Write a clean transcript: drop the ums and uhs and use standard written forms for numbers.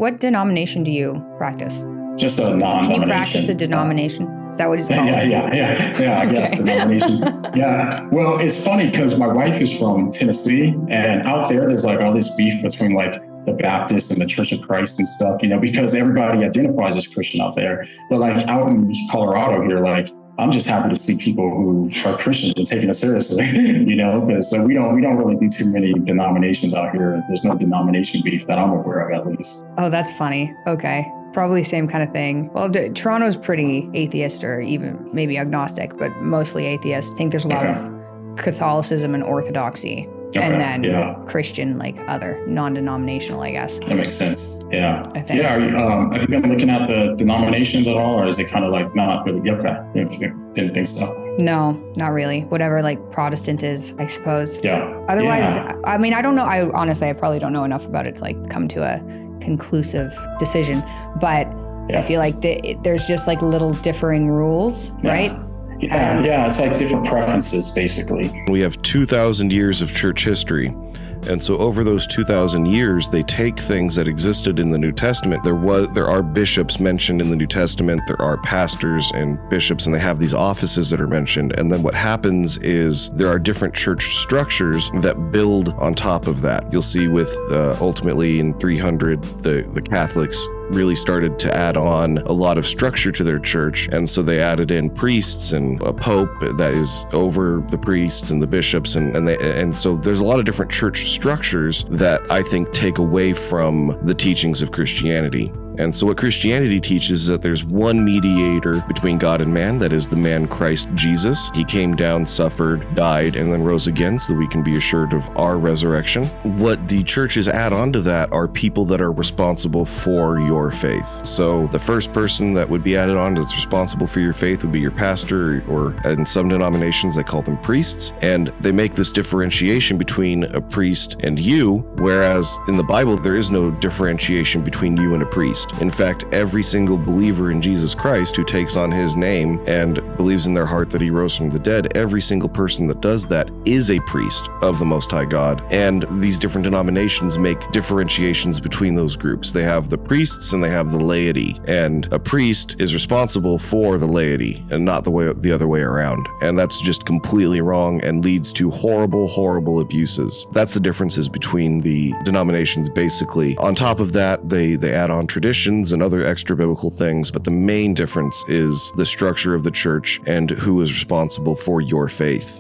What denomination do you practice? Just a non-denomination. Can you practice a denomination? Is that what it's called? Yeah. I guess denomination. Yeah. Well, it's funny because my wife is from Tennessee, and out there's like all this beef between like the Baptists and the Church of Christ and stuff, because everybody identifies as Christian out there. But like out in Colorado here, like I'm just happy to see people who are Christians and taking it seriously, because we don't really do too many denominations out here. There's no denomination beef that I'm aware of, at least. Oh, that's funny. Okay. Probably same kind of thing. Well, Toronto's pretty atheist or even maybe agnostic, but mostly atheist. I think there's a lot of Catholicism and Orthodoxy, and then Christian, like other non-denominational, I guess. That makes sense. Yeah. I think. Yeah. Have you been looking at the denominations at all, or is it kind of like not really? Okay. Didn't think so. No, not really. Whatever like Protestant is, I suppose. Yeah. Otherwise, I mean, I don't know. I probably don't know enough about it to like come to a conclusive decision, but I feel like there's just like little differing rules, right? Yeah, it's like different preferences, basically. We have 2,000 years of church history. And so over those 2,000 years, they take things that existed in the New Testament. There are bishops mentioned in the New Testament. There are pastors and bishops, and they have these offices that are mentioned. And then what happens is there are different church structures that build on top of that. You'll see with ultimately in 300, the Catholics really started to add on a lot of structure to their church. And so they added in priests and a pope that is over the priests and the bishops. And so there's a lot of different church structures that I think take away from the teachings of Christianity. And so what Christianity teaches is that there's one mediator between God and man, that is the man Christ Jesus. He came down, suffered, died, and then rose again so that we can be assured of our resurrection. What the churches add on to that are people that are responsible for your faith. So the first person that would be added on that's responsible for your faith would be your pastor, or in some denominations they call them priests. And they make this differentiation between a priest and you, whereas in the Bible there is no differentiation between you and a priest. In fact, every single believer in Jesus Christ who takes on his name and believes in their heart that he rose from the dead, every single person that does that is a priest of the Most High God. And these different denominations make differentiations between those groups. They have the priests and they have the laity. And a priest is responsible for the laity and not the other way around. And that's just completely wrong and leads to horrible, horrible abuses. That's the differences between the denominations, basically. On top of that, they add on traditions and other extra biblical things, but the main difference is the structure of the church and who is responsible for your faith.